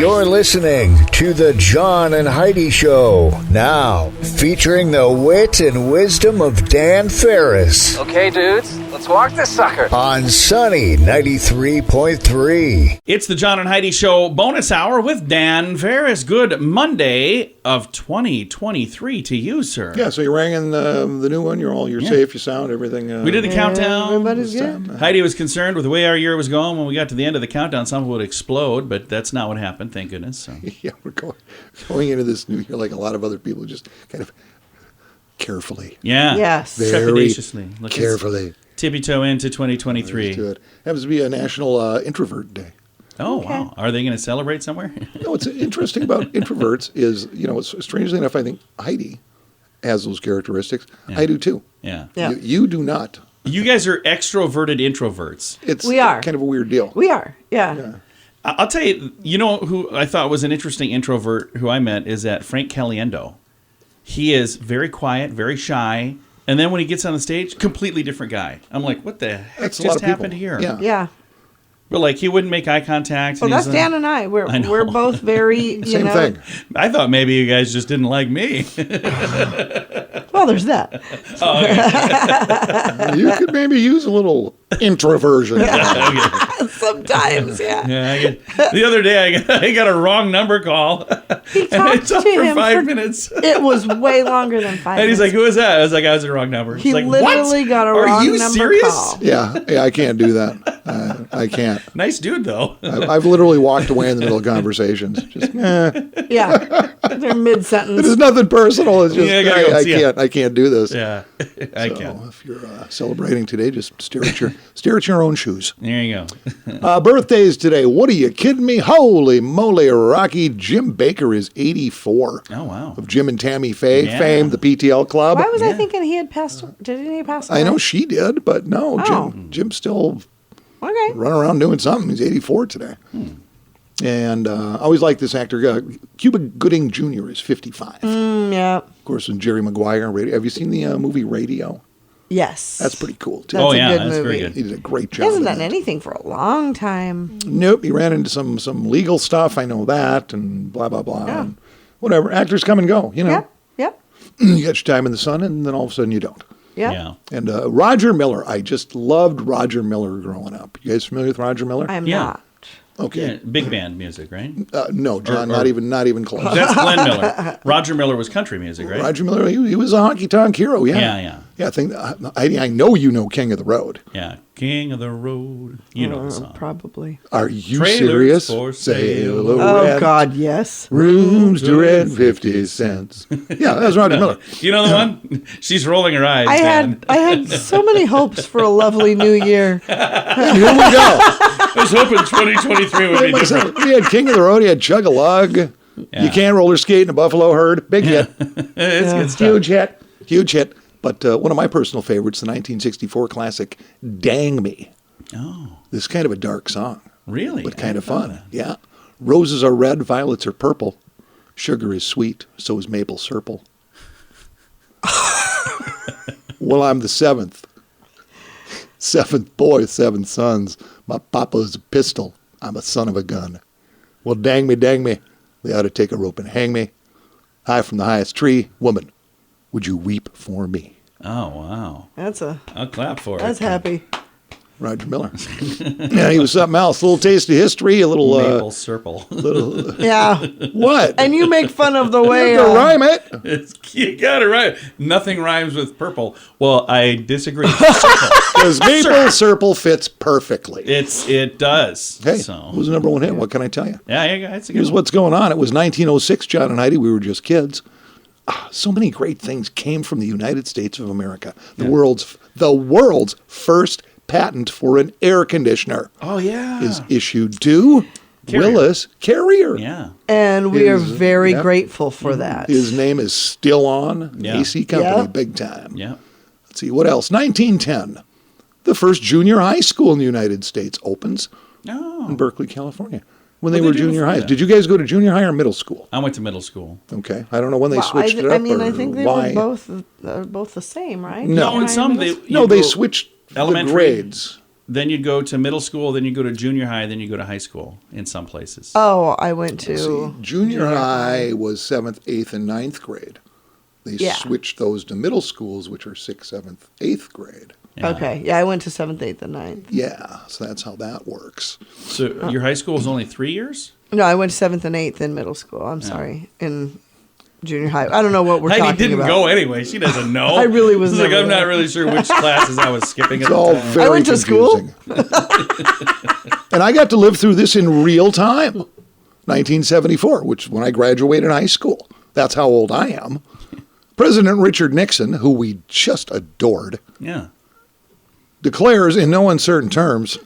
You're listening to the John and Heidi Show, now featuring the wit and wisdom of Dan Ferris. Okay, dudes, let's walk this sucker. On Sunny 93.3. It's the John and Heidi Show bonus hour with Dan Ferris. Good Monday of 2023 to you, sir. Yeah, so you rang in the new one. You're safe, you sound, everything. We did the countdown. Everybody's good. Heidi was concerned with the way our year was going. When we got to the end of the countdown, something would explode, but that's not what happened, thank goodness. So. Yeah, we're going into this new year like a lot of other people, just kind of carefully. Yeah. Yes. Very trepidatiously. carefully. Tippy-toe into 2023. Do it. Happens to be a National Introvert Day. Oh, wow. Are they going to celebrate somewhere? No, what's interesting about introverts is, strangely enough, I think Heidi has those characteristics. Yeah. I do too. Yeah. You do not. You guys are extroverted introverts. We are. kind of a weird deal. We are, yeah. I'll tell you, you know who I thought was an interesting introvert who I met is that Frank Caliendo. He is very quiet, very shy, and then when he gets on the stage, completely different guy. I'm like, what the heck That's a lot just of people. happened here? Yeah. But like, he wouldn't make eye contact. Well, and that's he's Dan and I. I know. We're both very, Same thing. I thought maybe you guys just didn't like me. Well, there's that. You could maybe use a little introversion. Sometimes, yeah. Yeah, the other day I got a wrong number call. He And talked it took to for him 5 minutes. It was way longer than 5 And he's minutes. like, who is that? I was like, I was the wrong number. He He's like, literally what? got a Are wrong you number serious? call. Yeah, I can't do that. I can't. Nice dude, though. I've literally walked away in the middle of conversations. Just, Yeah. They're mid-sentence. It's nothing personal. It's just Yeah, I gotta go see I can't do this. Yeah, I So can. if you're celebrating today, just stare at your own shoes. There you go. Birthdays today. What are you kidding me? Holy moly, Rocky! Jim Baker is 84. Oh, wow. Of Jim and Tammy Faye Yeah. fame, the PTL Club. Why was I thinking he had passed? Didn't he pass away? I know she did, but no, Oh. Jim's still Okay. running around doing something. He's 84 today. And I always like this actor. Cuba Gooding Jr. is 55. Yeah. Of course, in Jerry Maguire. Have you seen the movie Radio? Yes. That's pretty cool, too. That's Oh, a yeah, good that's movie. very good. He did a great He job. hasn't in done that. anything for a long time. Nope, he ran into some legal stuff. I know that, and blah, blah, blah. Yeah. And whatever. Actors come and go, Yep. You got your time in the sun, and then all of a sudden you don't. Yep. Yeah. And Roger Miller, I just loved Roger Miller growing up. You guys familiar with Roger Miller? I'm Yeah. not. Okay. Yeah, big band music, right? No, John, Or- not even close. That's Glenn Miller. Roger Miller was country music, right? Roger Miller, he was a honky-tonk hero, yeah. Yeah. Yeah, I think, I know you know King of the Road. Yeah. King of the Road. You know the song. Probably. Are you Trailers serious? for Sail sale. Oh, rent, God, yes. Rooms to rent 50 cents. Yeah, that's Roger Miller. You know the one? She's rolling her eyes. I had so many hopes for a lovely new year. And here we go. I was hoping 2023 would be different. We had King of the Road, he had Chug-a-Lug. Yeah. You can't roller skate in a Buffalo herd. Big hit. It's good stuff. Huge hit. But one of my personal favorites, the 1964 classic, Dang Me. Oh, This is kind of a dark song, really? but kind of I didn't know fun. that. Yeah. Roses are red, violets are purple. Sugar is sweet, so is maple syrup. Well, I'm the seventh. Seventh boy, 7 sons. My papa's a pistol. I'm a son of a gun. Well, dang me, dang me. They ought to take a rope and hang me. High from the highest tree. Woman, would you weep for me? Oh, wow. I'll clap for it. That's happy. Roger Miller. Yeah, he was something else. A little taste of history, a little... Maple Circle. Yeah. What? And you make fun of the You way... have to rhyme it. You got it right. Nothing rhymes with purple. Well, I disagree. Circle. Because maple syrup fits perfectly. It does. Hey, So. it was the number one hit. What can I tell you? Yeah, it's a good Here's one. what's going on. It was 1906, John and Heidi. We were just kids. So many great things came from the United States of America. The world's first patent for an air conditioner Oh, yeah. is issued to Carrier. Willis Carrier. Yeah. And we are Is- very yep. grateful for that. His name is still on. Yeah. AC Company, Yep. big time. Yeah. Let's see, what else? 1910. The first junior high school in the United States opens in Oh. Berkeley, California. When What they did were they do junior before highs. that? Did you guys go to junior high or middle school? I went to middle school. Okay. I don't know when they Well, switched it up. I mean, I or think they why. were both the same, right? No. No, and some they Middle- No, you they go switched elementary. the grades. then you'd go to middle school, then you go to junior high, then you go to high school in some places. Oh, I went to See, junior high was 7th, 8th, and 9th grade. They switched those to middle schools, which are 6th, 7th, 8th grade. Yeah. Okay. Yeah, I went to 7th, 8th, and 9th. Yeah, so that's how that works. So your high school was only 3 years? No, I went to 7th and 8th in middle school. I'm sorry. In junior high. I don't know what we're Heidi talking didn't about. go anyway. She doesn't know. I really was It's like, never I'm there. not really sure which classes I was skipping at It's all the time. very I went to school. confusing. And I got to live through this in real time. 1974, which when I graduated high school. That's how old I am. President Richard Nixon, who we just adored, Yeah. declares in no uncertain terms,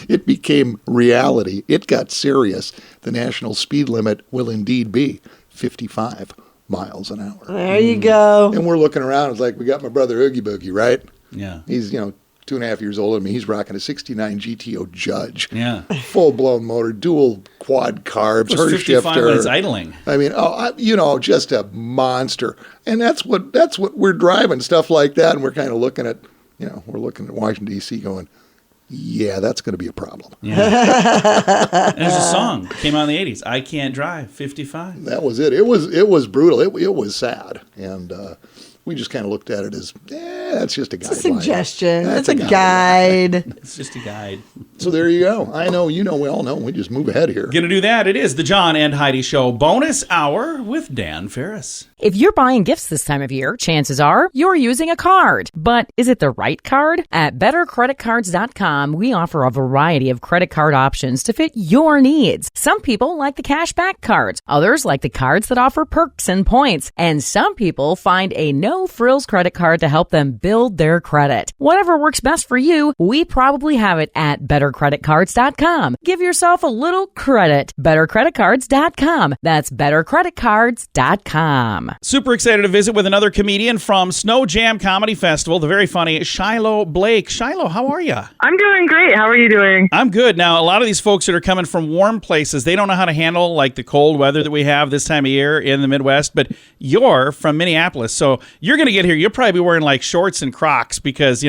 it became reality. It got serious. The national speed limit will indeed be 55 miles an hour. There you go. And we're looking around. It's like, we got my brother Oogie Boogie, right? Yeah. He's, 2.5 years older than me. He's rocking a 69 GTO Judge. Yeah. Full-blown motor, dual quad carbs, It was her 55 shifter. minutes idling. I mean, just a monster. And that's what we're driving, stuff like that. And we're kind of looking at, we're looking at Washington, D.C. going, yeah, that's going to be a problem. Yeah. And there's a song came out in the 80s. I Can't Drive 55. That was it. It was brutal. It was sad. And we just kind of looked at it as, that's just a guideline. It's a suggestion. That's It's a a guide. It's just a guide. So there you go. I know, we all know. We just move ahead here. Gonna do that. It is the John and Heidi Show bonus hour with Dan Ferris. If you're buying gifts this time of year, chances are you're using a card. But is it the right card? At BetterCreditCards.com, we offer a variety of credit card options to fit your needs. Some people like the cashback cards. Others like the cards that offer perks and points. And some people find a no-frills credit card to help them build their credit. Whatever works best for you, we probably have it at BetterCreditCards.com. Give yourself a little credit. BetterCreditCards.com. That's BetterCreditCards.com. Super excited to visit with another comedian from Snow Jam Comedy Festival, the very funny Shyloh Blake. Shyloh, how are you? I'm doing great. How are you doing? I'm good. Now, a lot of these folks that are coming from warm places, they don't know how to handle like the cold weather that we have this time of year in the Midwest, but you're from Minneapolis, so you're going to get here. You'll probably be wearing like shorts and Crocs because,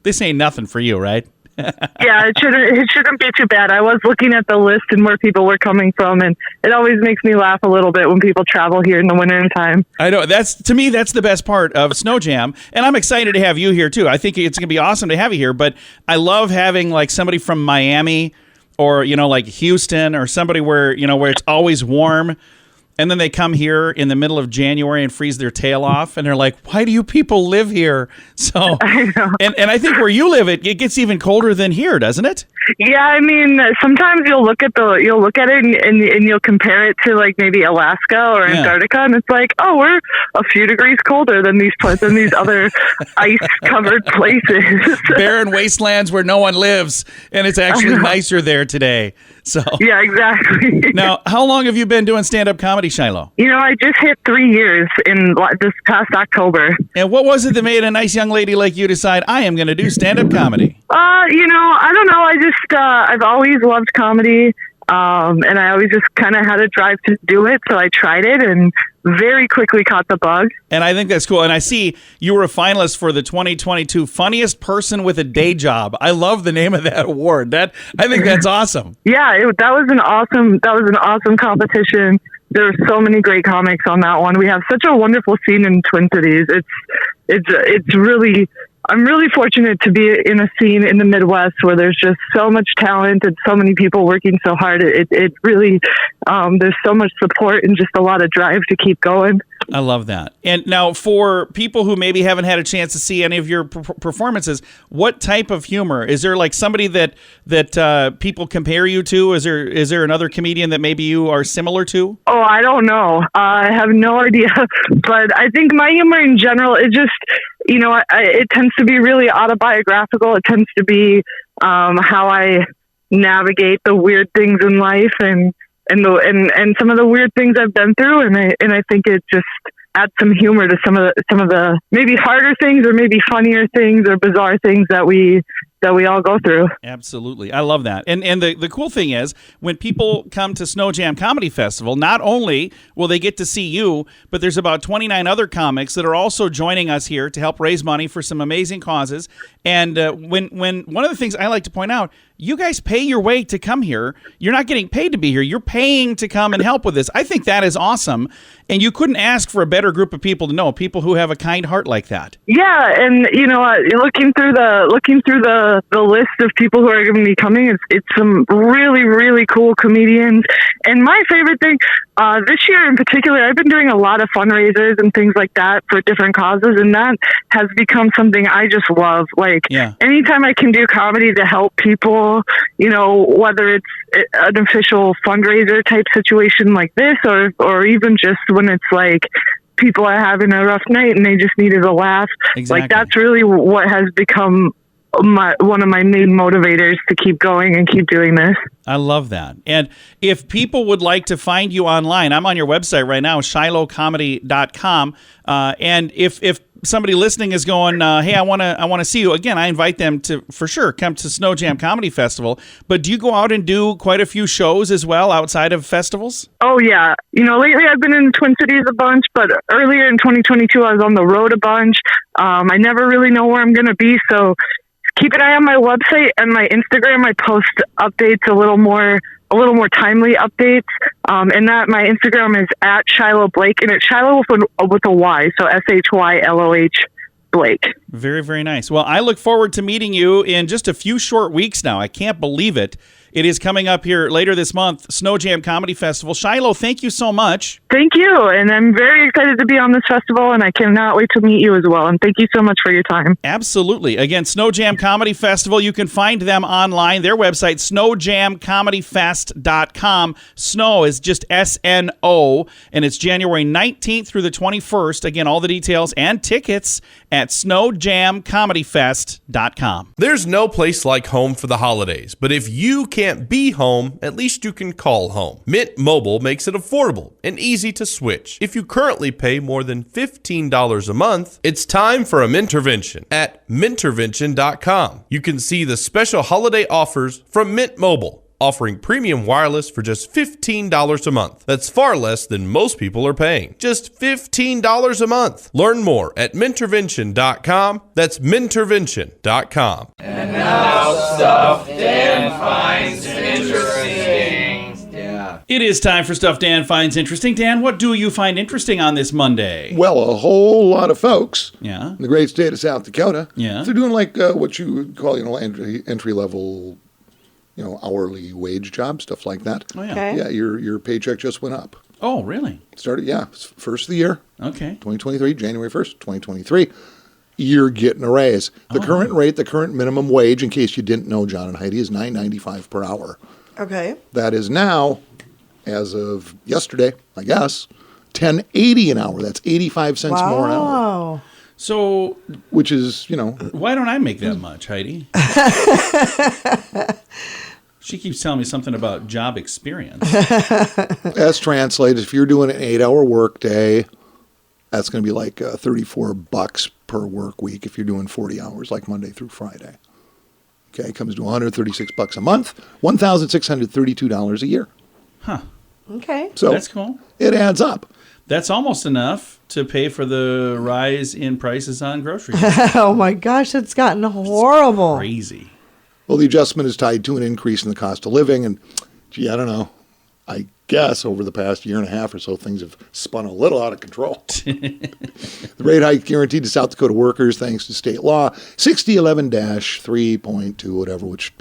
this ain't nothing for you, right? Yeah, it shouldn't be too bad. I was looking at the list and where people were coming from, and it always makes me laugh a little bit when people travel here in the winter time. I know. To me, that's the best part of Snow Jam, and I'm excited to have you here too. I think it's going to be awesome to have you here, but I love having like somebody from Miami or, like Houston or somebody where it's always warm. And then they come here in the middle of January and freeze their tail off, and they're like, "Why do you people live here?" So, I know. And I think where you live, it gets even colder than here, doesn't it? Yeah, I mean, sometimes you'll look at it and you'll compare it to like maybe Alaska or Antarctica, and it's like, oh, we're a few degrees colder than these other ice-covered places. Barren wastelands where no one lives, and it's actually nicer there today. So Yeah, exactly. now, how long have you been doing stand-up comedy, Shyloh? I just hit 3 years in this past October. And what was it that made a nice young lady like you decide I am going to do stand-up comedy? I don't know. I've always loved comedy, and I always just kind of had a drive to do it. So I tried it and very quickly caught the bug. And I think that's cool. And I see you were a finalist for the 2022 Funniest Person with a Day Job. I love the name of that award. I think that's awesome. Yeah, that was an awesome competition. There were so many great comics on that one. We have such a wonderful scene in Twin Cities. It's really. I'm really fortunate to be in a scene in the Midwest where there's just so much talent and so many people working so hard. It really, there's so much support and just a lot of drive to keep going. I love that. And now for people who maybe haven't had a chance to see any of your performances, what type of humor? Is there like somebody that people compare you to? Is there another comedian that maybe you are similar to? Oh, I don't know. I have no idea. But I think my humor in general, it just, it tends to be really autobiographical. It tends to be how I navigate the weird things in life and some of the weird things I've been through, and I think it just adds some humor to some of the maybe harder things or maybe funnier things or bizarre things that we that we all go through. Absolutely. I love that. And the cool thing is when people come to Snow Jam Comedy Festival, not only will they get to see you, but there's about 29 other comics that are also joining us here to help raise money for some amazing causes. And when one of the things I like to point out, you guys pay your way to come here. You're not getting paid to be here. You're paying to come and help with this. I think that is awesome. And you couldn't ask for a better group of people to know, people who have a kind heart like that. Yeah, and looking through the list of people who are going to be coming, it's some really, really cool comedians. And my favorite thing this year in particular, I've been doing a lot of fundraisers and things like that for different causes, and that has become something I just love. Like anytime I can do comedy to help people, whether it's an official fundraiser type situation like this, or even just when it's like people are having a rough night and they just needed a laugh. Exactly. Like that's really what has become one of my main motivators to keep going and keep doing this. I love that. And if people would like to find you online, I'm on your website right now, ShylohComedy.com. And if somebody listening is going, hey, I want to see you, again, I invite them to, for sure, come to Snow Jam Comedy Festival. But do you go out and do quite a few shows as well outside of festivals? Oh, yeah. Lately I've been in Twin Cities a bunch, but earlier in 2022 I was on the road a bunch. I never really know where I'm going to be, so keep an eye on my website and my Instagram. I post updates, a little more timely updates. And that my Instagram is at Shyloh Blake, and it's Shyloh with a Y, so Shyloh Blake. Very, very nice. Well, I look forward to meeting you in just a few short weeks now. I can't believe it. It is coming up here later this month, Snow Jam Comedy Festival. Shyloh, thank you so much. Thank you, and I'm very excited to be on this festival, and I cannot wait to meet you as well, and thank you so much for your time. Absolutely. Again, Snow Jam Comedy Festival, you can find them online. Their website, snowjamcomedyfest.com. Snow is just S-N-O, and it's January 19th through the 21st. Again, all the details and tickets at snowjamcomedyfest.com. There's no place like home for the holidays, but if you can't be home, at least you can call home. Mint Mobile makes it affordable and easy to switch. If you currently pay more than $15 a month, it's time for a Mintervention at Mintervention.com. You can see the special holiday offers from Mint Mobile, offering premium wireless for just $15 a month. That's far less than most people are paying. Just $15 a month. Learn more at Mintervention.com. That's Mintervention.com. And now stuff Dan finds interesting. Yeah. It is time for Stuff Dan Finds Interesting. Dan, what do you find interesting on this Monday? Well, a whole lot of folks in the great state of South Dakota, they're doing like what you would call, entry level, hourly wage job, stuff like that. Oh, yeah. Okay. Yeah, your paycheck just went up. Oh, really? Started, first of the year. Okay. 2023, January 1st, 2023. You're getting a raise. The current rate, the current minimum wage, in case you didn't know, John and Heidi, is $9.95 per hour. Okay. That is now, as of yesterday, I guess, $10.80 an hour. That's 85 cents more an hour. So, which is, why don't I make that much, Heidi? She keeps telling me something about job experience. As translated, if you're doing an 8-hour work day, that's going to be like $34 per work week if you're doing 40 hours, like Monday through Friday. Okay, it comes to $136 a month, $1,632 a year. Huh. Okay. So that's cool. It adds up. That's almost enough to pay for the rise in prices on groceries. Oh my gosh, it's gotten horrible. Crazy. Well, the adjustment is tied to an increase in the cost of living, and gee, I don't know. I guess over the past year and a half or so, things have spun a little out of control. The rate hike guaranteed to South Dakota workers thanks to state law 6011-3.2, whatever, which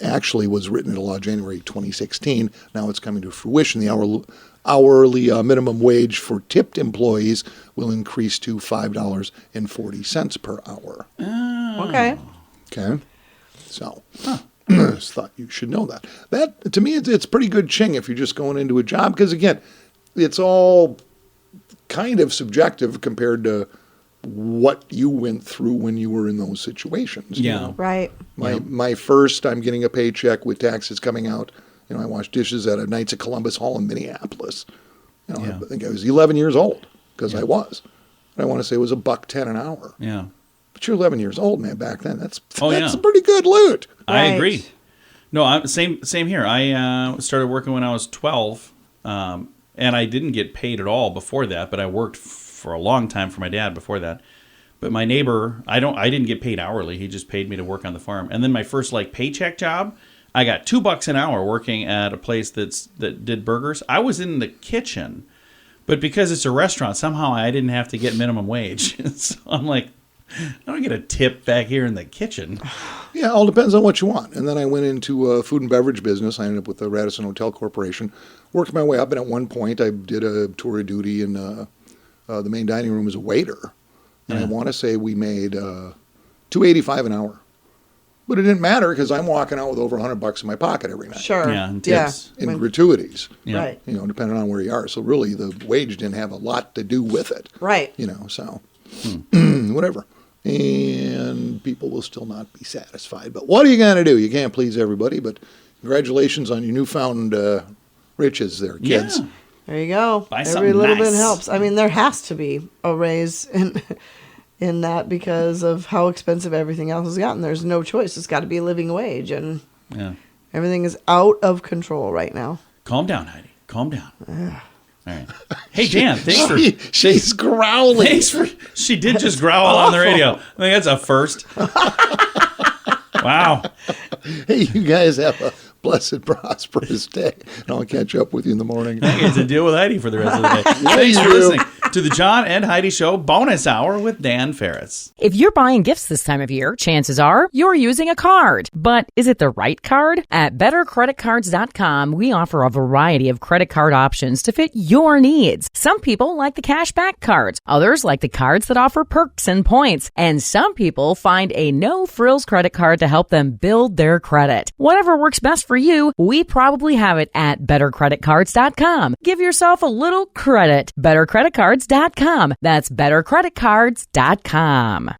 actually was written into law January 2016. Now it's coming to fruition. The hourly minimum wage for tipped employees will increase to $5.40 per hour. Oh. Okay. Okay. So, I just thought you should know that. That, to me, it's pretty good ching if you're just going into a job. Because, again, it's all kind of subjective compared to what you went through when you were in those situations. Yeah. Right. My first, I'm getting a paycheck with taxes coming out. I washed dishes at a Knights of Columbus Hall in Minneapolis. I think I was 11 years old because I was. And I want to say it was $1.10 an hour. Yeah. But you're 11 years old, man, back then. That's yeah. some pretty good loot. I Right. agree. No, same here. I started working when I was 12, and I didn't get paid at all before that, but I worked for a long time for my dad before that. But my neighbor, I didn't get paid hourly. He just paid me to work on the farm. And then my first paycheck job, I got $2 an hour working at a place that did burgers. I was in the kitchen, but because it's a restaurant, somehow I didn't have to get minimum wage. So I'm like, I don't get a tip back here in the kitchen. Yeah, it all depends on what you want. And then I went into food and beverage business. I ended up with the Radisson Hotel Corporation. Worked my way up, and at one point I did a tour of duty in the main dining room as a waiter. And I want to say we made $2.85 an hour. But it didn't matter because I'm walking out with over $100 in my pocket every night. Sure. Yeah, and tips. In gratuities. Yeah. Right. Depending on where you are. So really the wage didn't have a lot to do with it. Right. So whatever. And people will still not be satisfied. But what are you going to do? You can't please everybody. But congratulations on your newfound riches there, kids. Yeah. There you go. Buy Every something little nice. bit helps. I mean, there has to be a raise in that because of how expensive everything else has gotten. There's no choice. It's got to be a living wage, and everything is out of control right now. Calm down, Heidi. Calm down. All right. Hey, Dan, thanks for... She's growling. Thanks for... She did just growl on the radio. I think that's a first. Wow. Hey, you guys have a blessed, prosperous day. And I'll catch up with you in the morning. I get to deal with Heidi for the rest of the day. Thanks for listening to the John and Heidi Show Bonus Hour with Dan Ferris. If you're buying gifts this time of year, chances are you're using a card. But is it the right card? At BetterCreditCards.com, we offer a variety of credit card options to fit your needs. Some people like the cashback cards. Others like the cards that offer perks and points. And some people find a no-frills credit card to help them build their credit. Whatever works best for you, we probably have it at BetterCreditCards.com. Give yourself a little credit. BetterCreditCards.com. That's BetterCreditCards.com.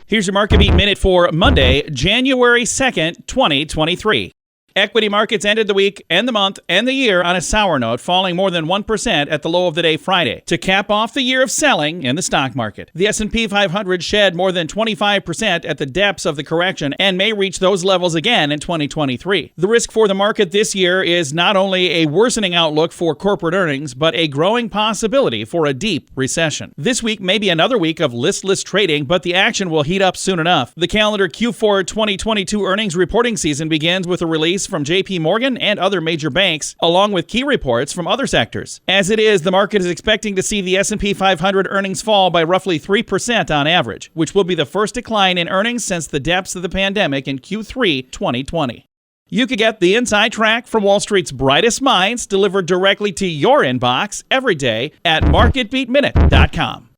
Here's your Market Beat Minute for Monday, January 2nd, 2023. Equity markets ended the week and the month and the year on a sour note, falling more than 1% at the low of the day Friday, to cap off the year of selling in the stock market. The S&P 500 shed more than 25% at the depths of the correction and may reach those levels again in 2023. The risk for the market this year is not only a worsening outlook for corporate earnings, but a growing possibility for a deep recession. This week may be another week of listless trading, but the action will heat up soon enough. The calendar Q4 2022 earnings reporting season begins with a release from JP Morgan and other major banks, along with key reports from other sectors. As it is, the market is expecting to see the S&P 500 earnings fall by roughly 3% on average, which will be the first decline in earnings since the depths of the pandemic in Q3 2020. You could get the inside track from Wall Street's brightest minds delivered directly to your inbox every day at MarketBeatMinute.com.